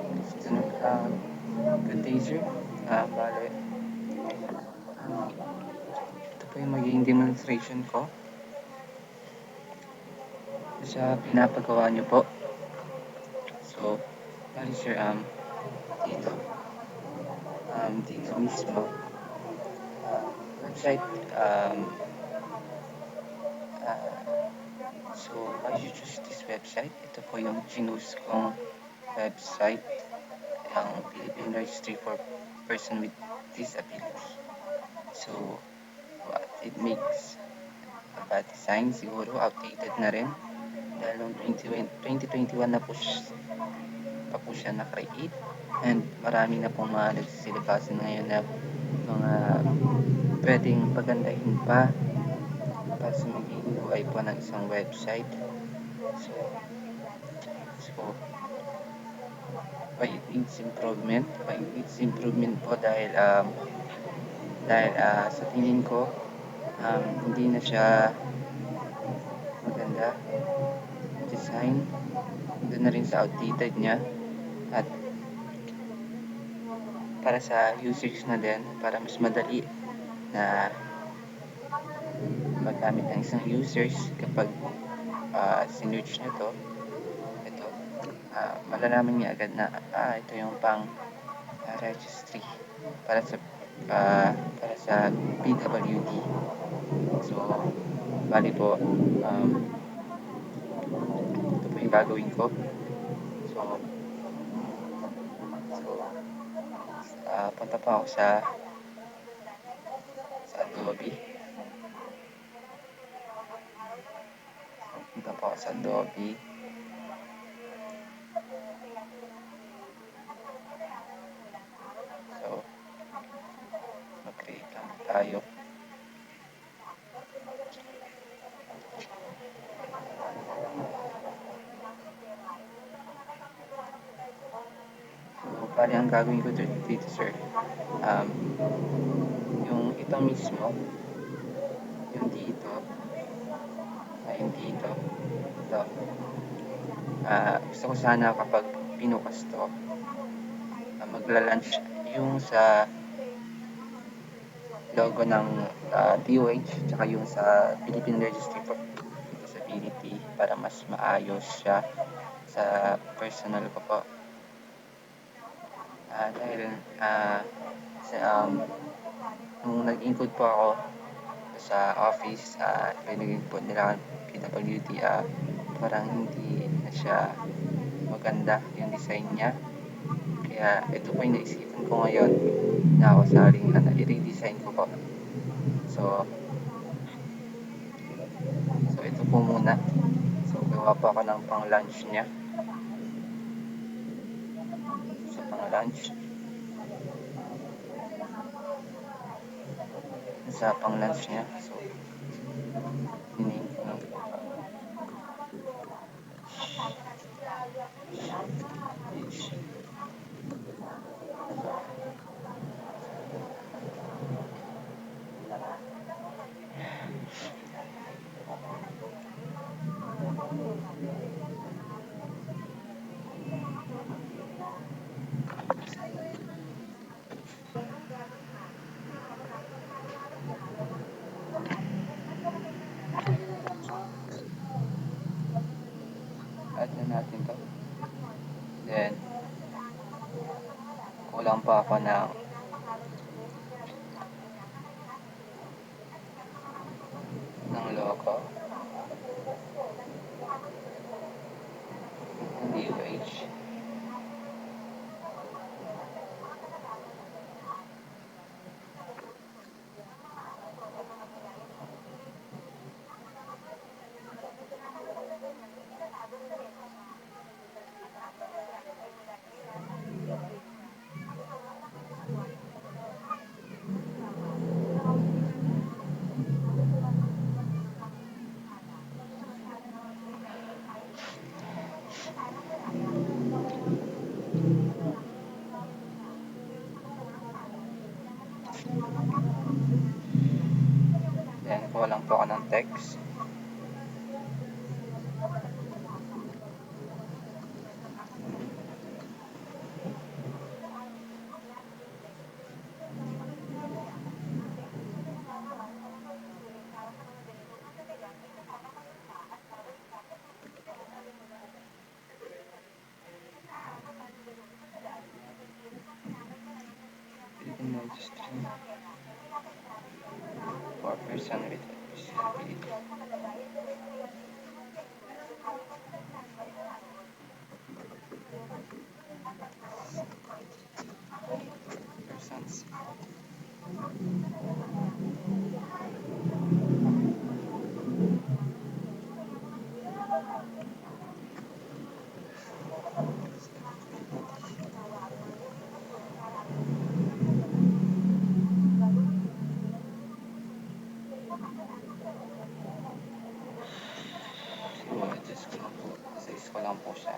Good day, sir. Bale, ito po yung magiging demonstration ko sa pinapagawa niyo po. So, bale, sir, dito, dito mismo, website, uh, so, why you choose this website? Ito po yung chinose kong website, ang Philippine Registry for Person with Disability. So, what it makes a bad design, siguro outdated na rin. Dahil noong 2021 na pa po siya na-create. And marami na pong mga nagsisilabasan ngayon na mga pwedeng pagandahin pa para sa magiging UI po ng isang website. So, so why it needs improvement? Why it needs improvement po dahil sa tingin ko hindi na siya maganda design. Doon na rin sa outdated niya at para sa usage na din, para mas madali na magamit ng isang users kapag sinearch nyo to, ito, malalaman niya agad na ito yung pang registry para sa para sa PWD. So, bali po, ito po yung gagawin ko. So, punta pa ako sa Adobe. Punta pa ako sa Adobe. So, mag-create lang tayo. So, bali ang gagawin ko dito, sir, yung ito mismo, yung dito, yung dito, ito, gusto ko sana kapag pinukas to, magla-launch yung sa logo ng DOH tsaka yung sa Philippine Registry for Disability para mas maayos siya sa personal ko po. Dahil nung nag-include po ako sa office, pinagin po nila PWD, parang hindi na siya maganda yung design niya. Kaya ito po yung naisipan ko ngayon na ako saling i-redesign ko po. So ito po muna. So gawa po ako ng pang-lunch niya. So pang-lunch. Sa pang-lunch niya. So hinihintay ko. Add na natin to. Then, kulang pa ako ng logo. DOH. Then, kulang po ako ng text. Stream for person with disability. Persons. So, adjust ko lang po. Size ko lang po siya.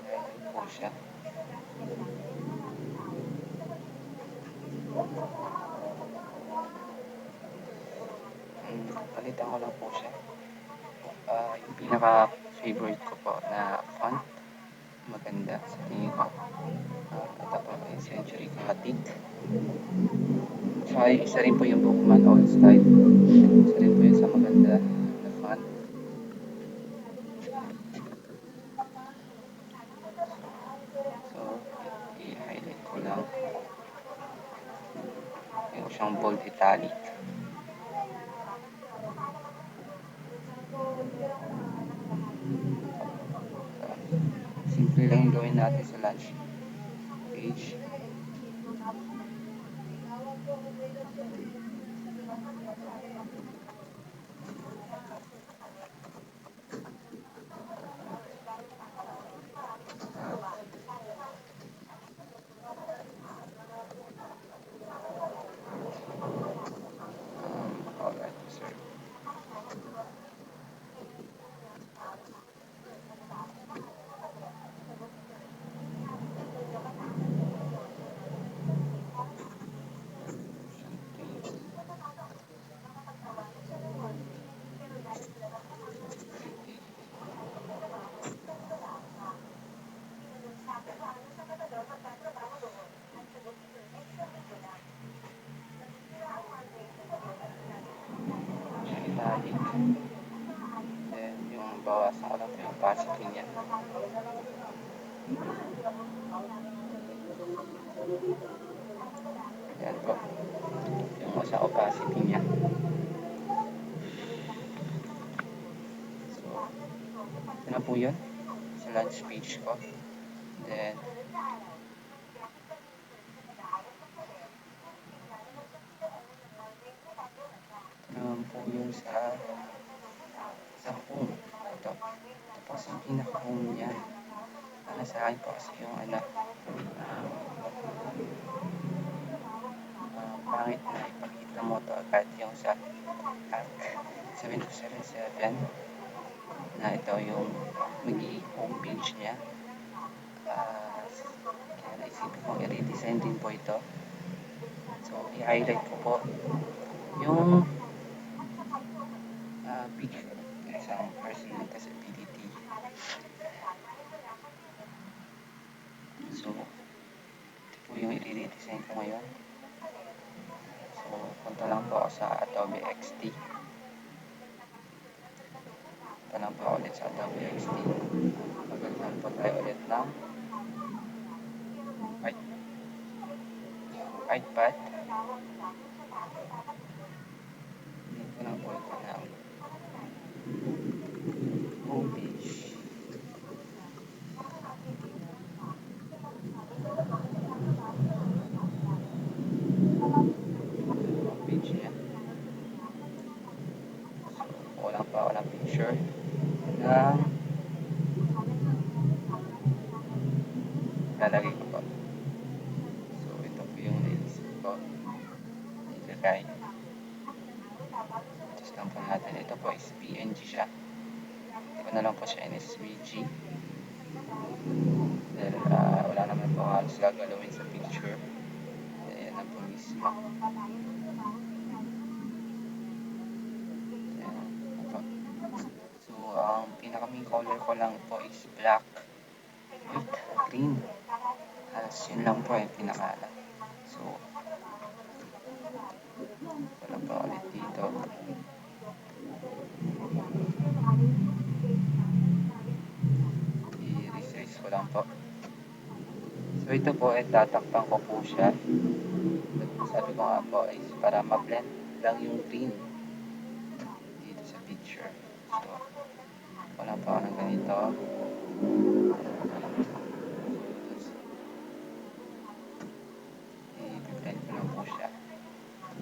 Ayan po siya. Palitan ko lang po siya. Yung pinaka-favorite ko po na font, maganda sa tingin ko. Ito po, yung Century Gothic. So, isa rin po yung Bookman All Style. Isa rin po yung sa maganda na font. So, i-highlight ko lang. Yung siyang bold italic. So, simple lang yung gawin natin sa lunch page. Alright, sir. Siyang italic. Then, yung bawasan ko lang po yung opacity niya. Yan po. Yung sa opacity niya. So, ito na po yun. Sa lunch page ko. Then, po yung sa home. Ito. Ito po sa pinaka-home niya. Sa akin po kasi yung pangit na ipakita mo to agad yung sa at 7277 na ito yung magiging homepage niya. Kaya naisipin kong i-redesign din po ito. So, i-highlight ko po yung picture ng isang person with disability. So, ito po yung i-redesign ko ngayon. So, punta lang po ako sa Adobe XD. Punta lang po ako ulit sa Adobe XD. Magagawin po tayo ulit ng iPad. Dito lang po ito na homepage. Homepage niya. So, walang pa ako ng picture na lalagay ko po. So, ito po yung naisip ko. Ilagay. Just lang po natin. Ito po is PNG siya. Hindi ko na lang po siya NSVG. Dahil wala naman po halos gagalawin sa picture. Ayan na po mismo. Ayan. Ito. So, ang pinaka-main color ko lang po is black with green. Halos yun lang po yung pinaka-ala. So, wala pa ulit dito. ito po ay tatakpan ko po siya. Sabi ko nga po is para ma-blend lang yung green dito sa picture. So, wala pa ako ng ganito. I-blend ko lang po siya.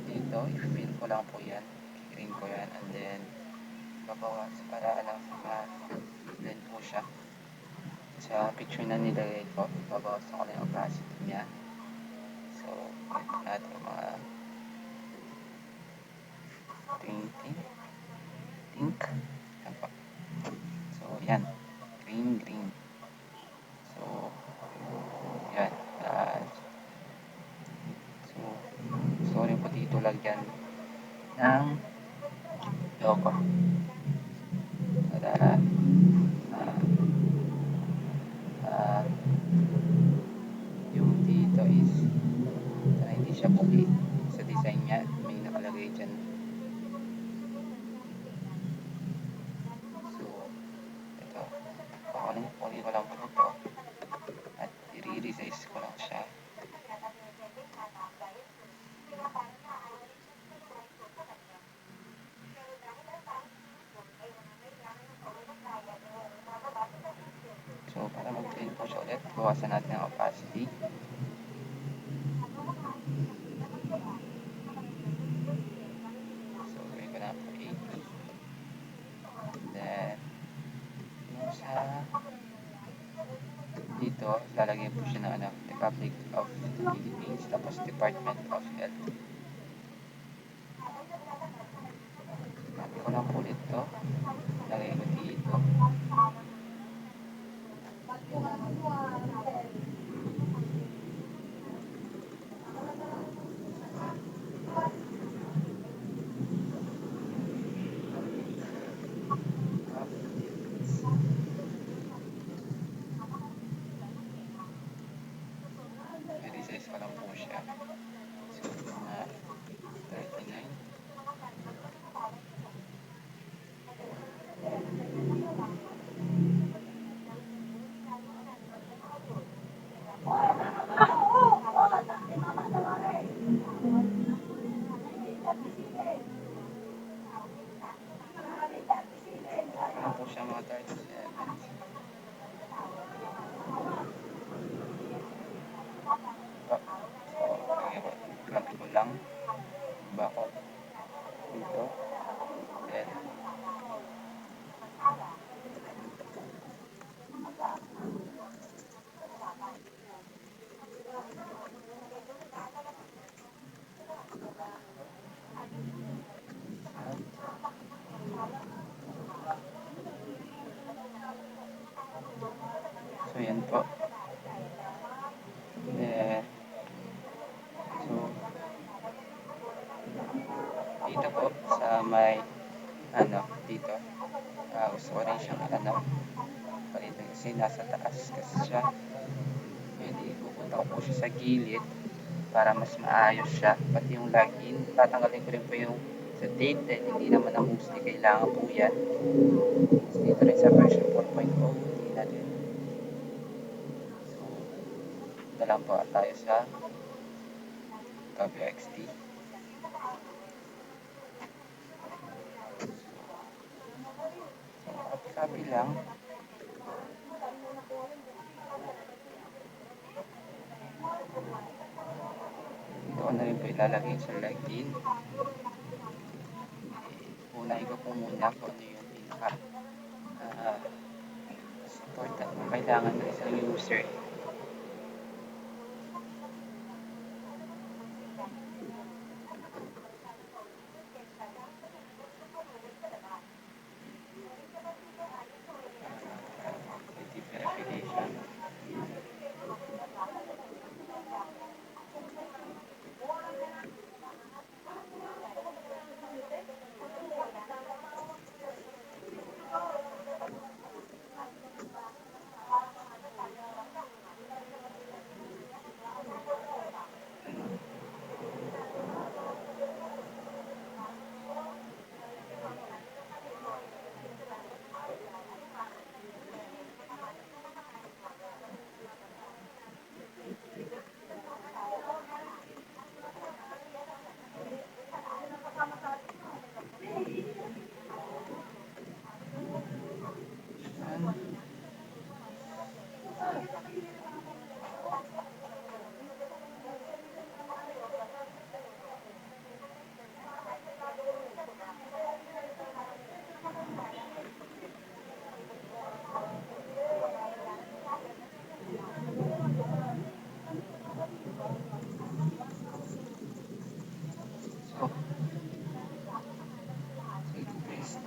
Dito, i-fill ko lang po yan. I-green ko yan and then babawas para ma-blend po siya. Sa picture na nilagay ko, babawas ko na yung opacity niya. So, ito natin mga 20 pink. Yan po. So, yan. Green, green. So, yan. So, sorry po dito lagyan ng logo. Para uh, yung dito is para hindi siya pugi sa design niya. May nakalagay dyan. So, ito. Kukunin ko lang po ito. At i-resize ko lang siya. So, para mag-blend po siya ulit, bawasan natin ang opacity. So, gawin ko na po 80. Then, yung sa dito, lalagyan po siya ng Republic of the Philippines, tapos Department of Health. Copy ko lang po ito. Lagay ko dito. I-resize ko lang po siya. So, mga 39. Ano po siya mga 37. Plug ko lang bako dito. Then, so yan po. Then, so, dito po sa may dito. Gusto ko rin siyang palitan kasi nasa taas kasi siya. Pwede pupunta ko po siya sa gilid para mas maayos siya. Pati yung login, tatanggalin ko rin po yung sa date dahil hindi naman ang mostly kailangan po yan. So, dito rin sa version 4.0, hindi na din. So, ito lang po tayo sa WXT. So, copy lang. Ito na rin po ilalagay sa login. Unahin ko po muna kung ano yung pinaka important na kailangan ng isang user. Verification.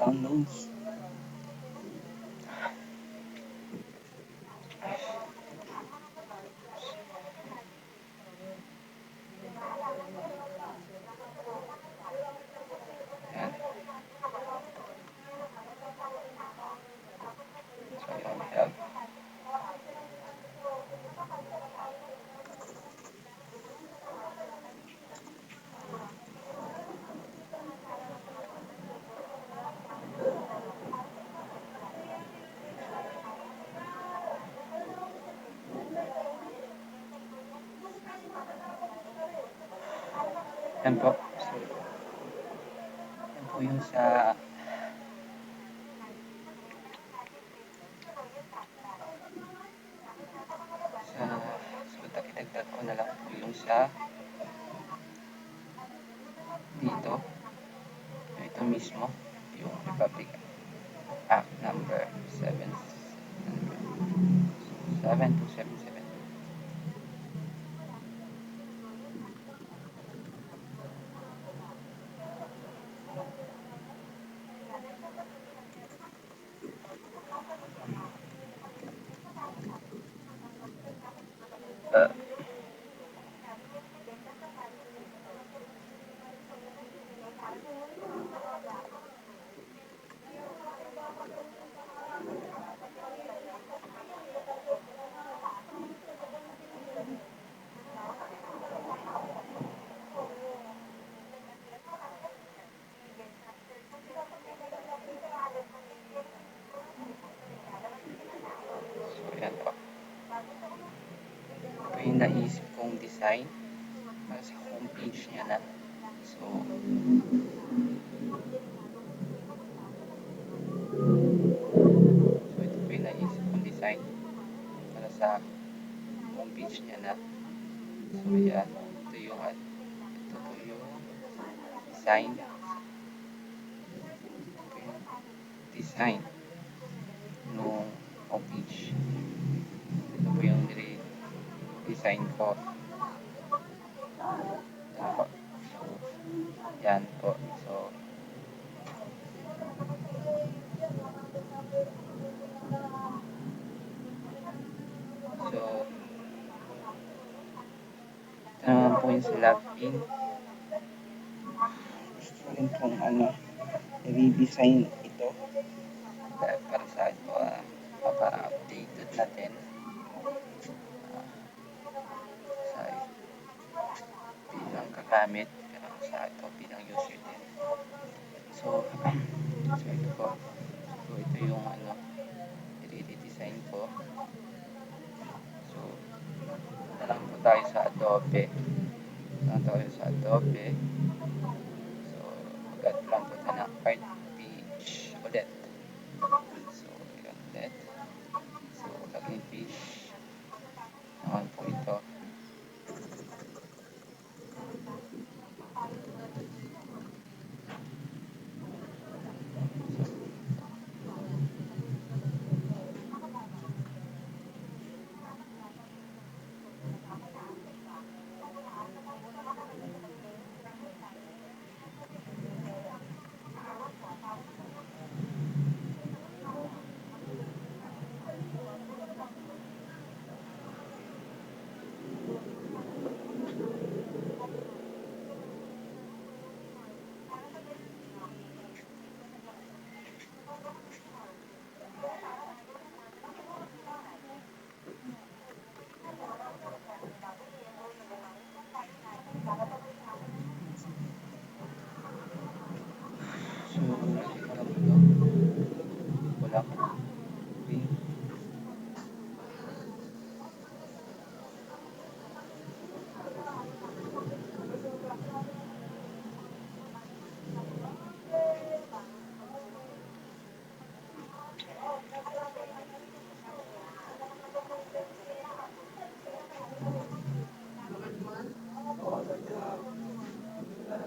downloads. Ayan. So, yun, help. Yan po. So, yan po yung sa so, idagdag ko na lang po yung sa dito. Ito mismo, yung Republic Act number 7277. Uh, so, yan po. Ito yung naisip kong design para sa homepage niya na. So, ito po yung naisip kong design para sa homepage niya na. So, yan. Ito po yung design. Ito po yung design nung homepage. Ito po yung design ko. Yan po. So, yan po. So, ito naman po yung sa login. Gusto ko rin pong i-redesign ito. Dahil para sa ito, para updated natin. Sa bilang kagamit, sa ito bilang user din. So, so ito po. So, ito yung i-redesign ko. So, na lang po tayo sa Adobe. So, mag-add lang po tayo ng art page ulit. So, yun ulit. So, login page. Naman po ito. So, lagyan ko lang ito. Wala ko.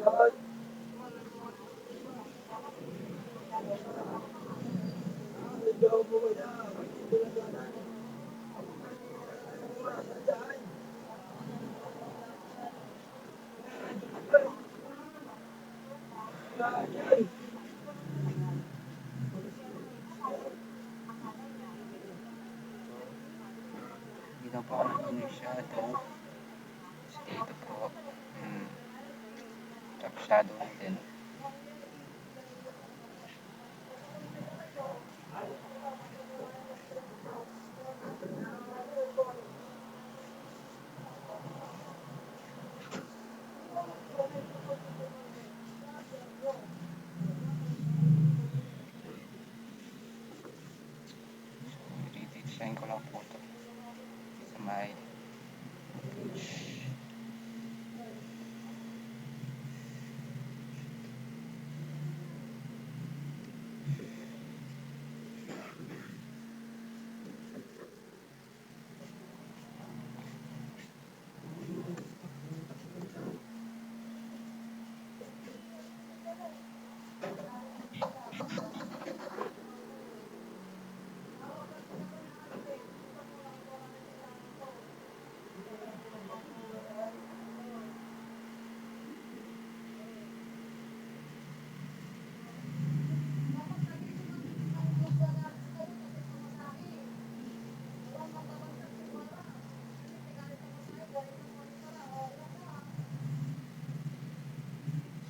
Okay. Hindi na po ako nag-inner shadow. So, dito po, mm, top shadow na din. I-design ko lang po ito sa may page.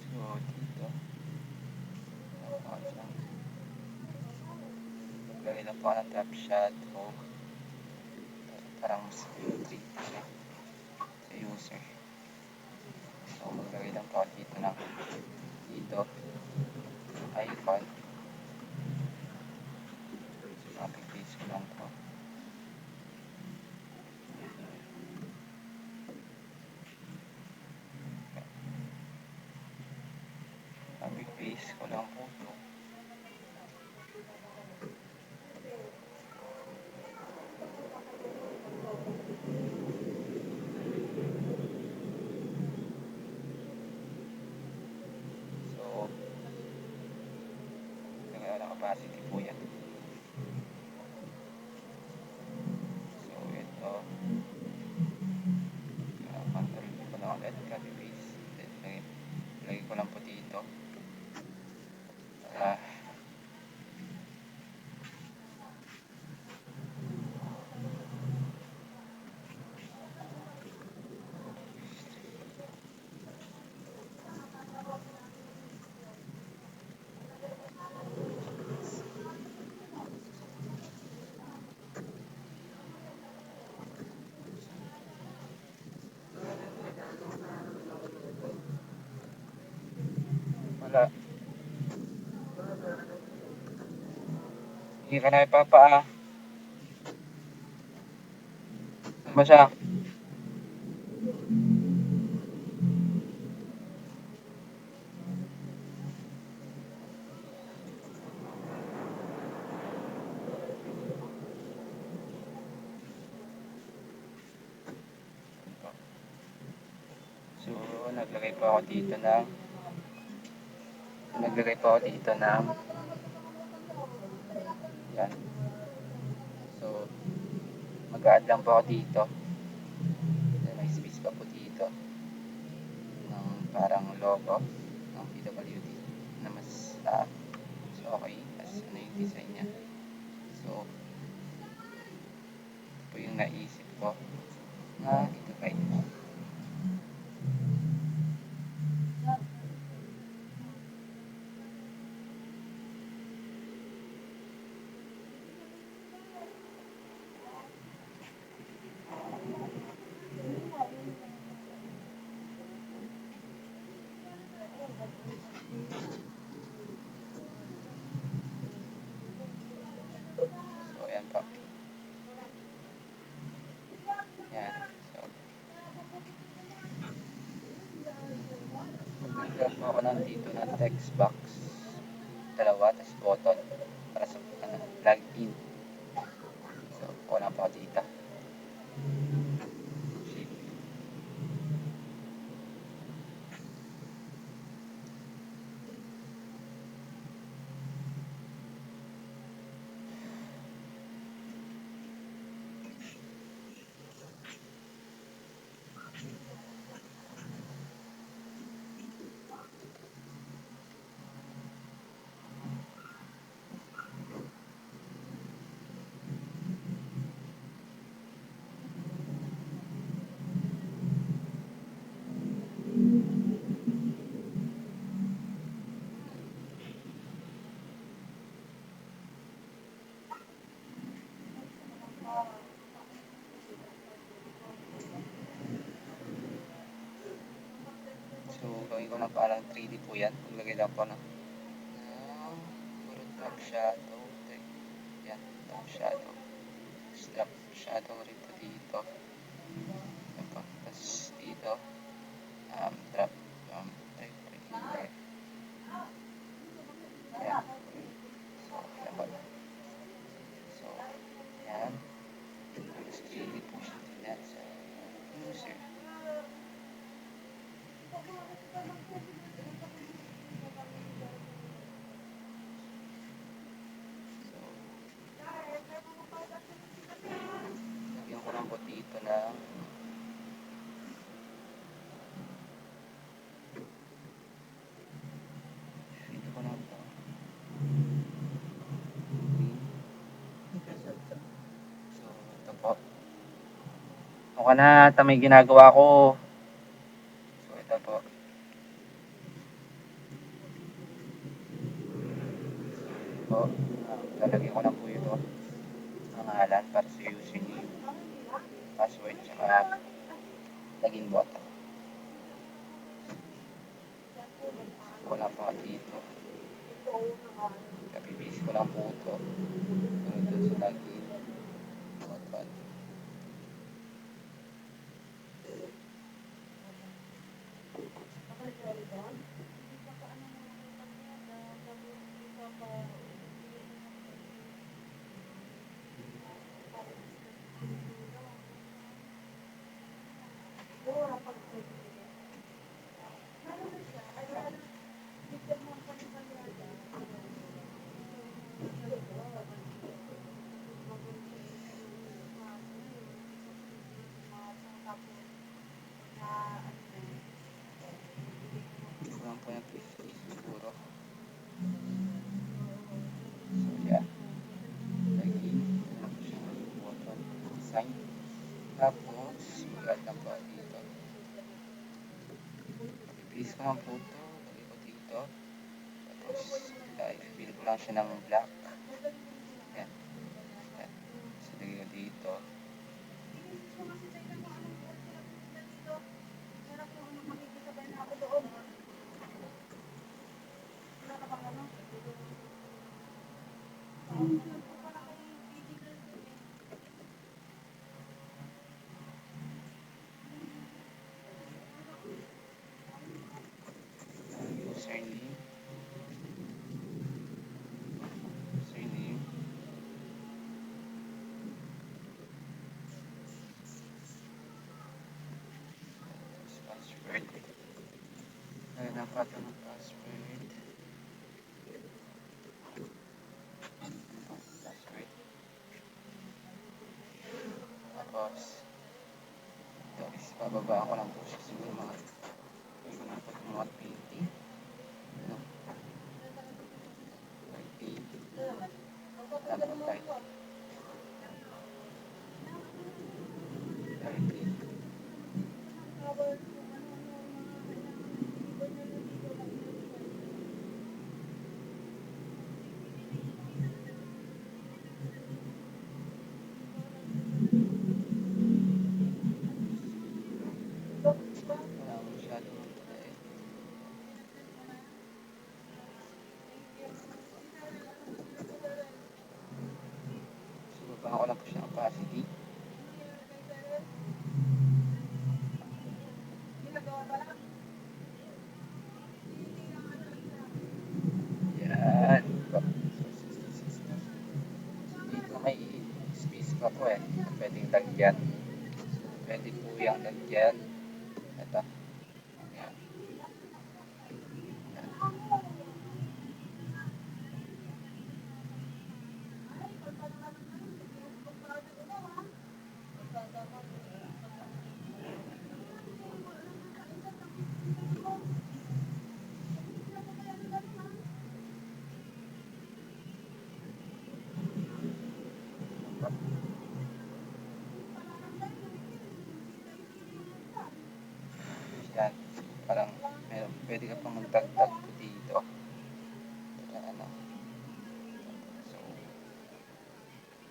So, dito, maglagay lang po ako ng top shadow parang mas symmetry siya sa user. So, maglagay lang po ako dito ng dito, icon. So, copy-paste ko lang po. Copy-paste ko lang po ito. So, lagyan ng opacity po yan. So, ito, control ko lang ulit, copy-paste. Then, lagay ko lang po dito. Ah, wala. Hindi ka na ipapaa. Saan ba siya? So, naglagay po ako dito ng yan. So, mag-add lang po ako dito. Then, may space pa po dito ng parang logo ng PWD na mas so, okay. As ano yung design niya. So, ito po yung naisip ko na i-try. So, ayan po. Yan. So, maglagay po ako nandito na text box. Dalawa, tas button. Para sa log in. So, wala po ako dito. Shape. gagawin ko ng parang 3D po yan. Maglagay lang po ng puro drop shadow. Yan, drop shadow. Drop shadow rin po dito. Yan po. Tapos dito, drop regular. Yan. So, yan po. So, yan. Tapos 3D po siya tingnan sa user. So, lagyan ko lang po dito ng dito ko lang po. So, ito po. Mukha na ata may ginagawa ko. So, ito po. Po, lalagyan ko lang po ito. Pangalan para sa username, password, tsaka login button. Wala pa dito. Kapibis ko lang po ito. Sunod dun sa login button. Kulang po yung 50 siguro. So, yeah. Login. Button. Sign. Tapos, mag-add lang po dito. Kapibis ko lang po ito. Lagay ko dito. Tapos, i-fill ko lang siya ng black. Yan. Yan. So, lagay ko dito. Username. Username. Tapos, password. Lagyan na pa ito ng password. Password. Tapos, ito is bababa ko lang po siya siguro mga ito na po mga 20. Ano? 30. Ano po tayo? 30. Wala ko masyado eh. So, bababa ko lang po siya ng opacity. Yan. So, 60. Dito may space pa po eh. Pwedeng lagyan. Pwede po yung lagyan. Ito. Yan. Yan. Parang pwede ka pang magdagdag po dito. Ano. So,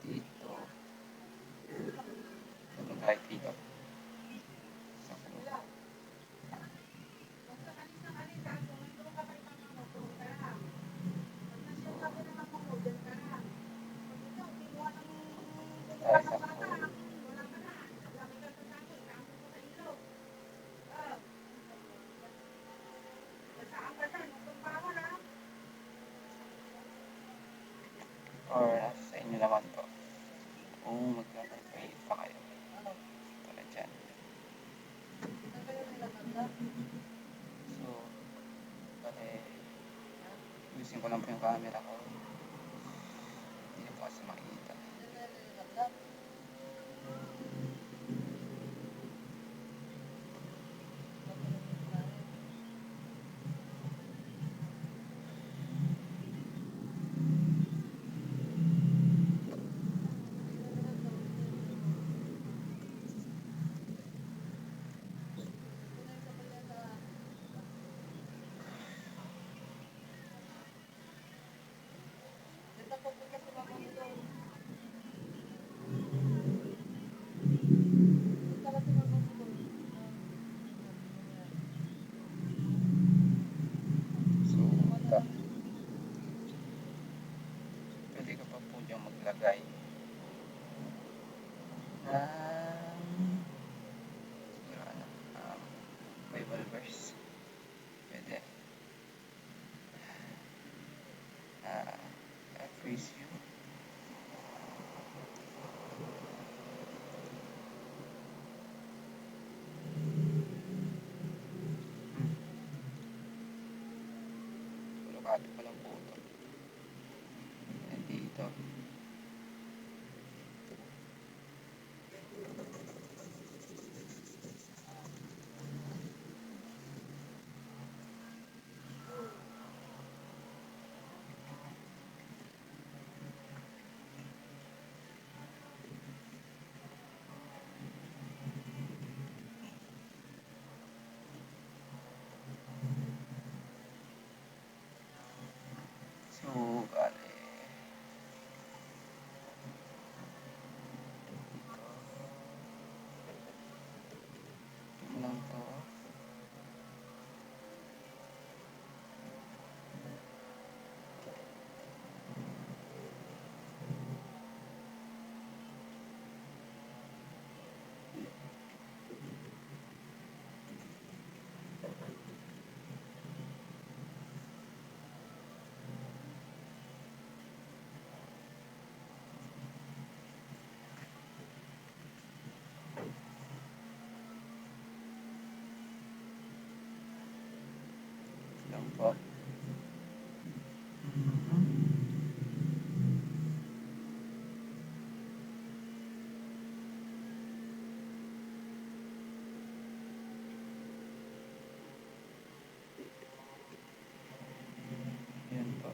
dito. Kahit dito. So, Or nasa sa inyo naman po? Kung magkaka-create pa kayo. Tulad dyan. So, bale, using ko lang po yung camera ko. Hindi na po kasi makikita. So, ito. Pwede ko pa po dyan maglagay ng siguro ano, Bible verse. Pwede. I praise you. Tulokado ko lang po ito. Dito. So, bale. Ito lang to. Lang po. Yan po.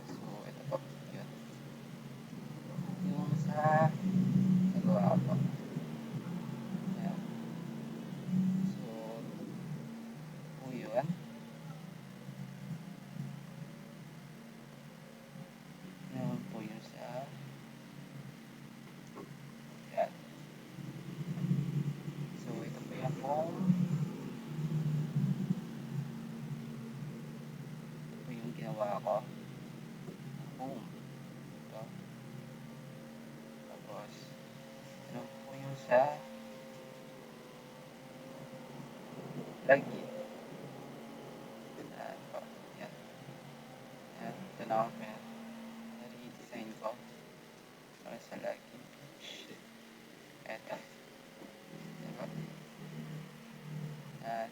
So, ito po. Yun. Yung sa nagawa ko po. Yan. So, po yun. Yan po yun sa yan. So, ito po yung home. Ito po yung ginawa ko. Home. Ito. Tapos, ano po yung sa lagi. Yan po. Yan. Yan. Ito na ako na-redesign ko. Para sa lagi. Eto. Yan po. Yan.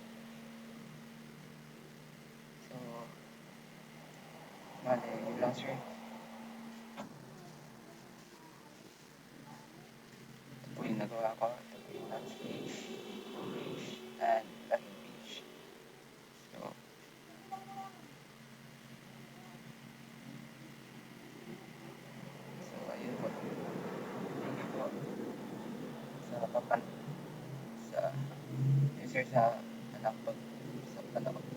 So, bale, yun lang sir. Ito po yung nagawa ko. Ito po yung last page, and last page. So, ayun po. Thank you po sa papan sa sir sa anak po sa panood.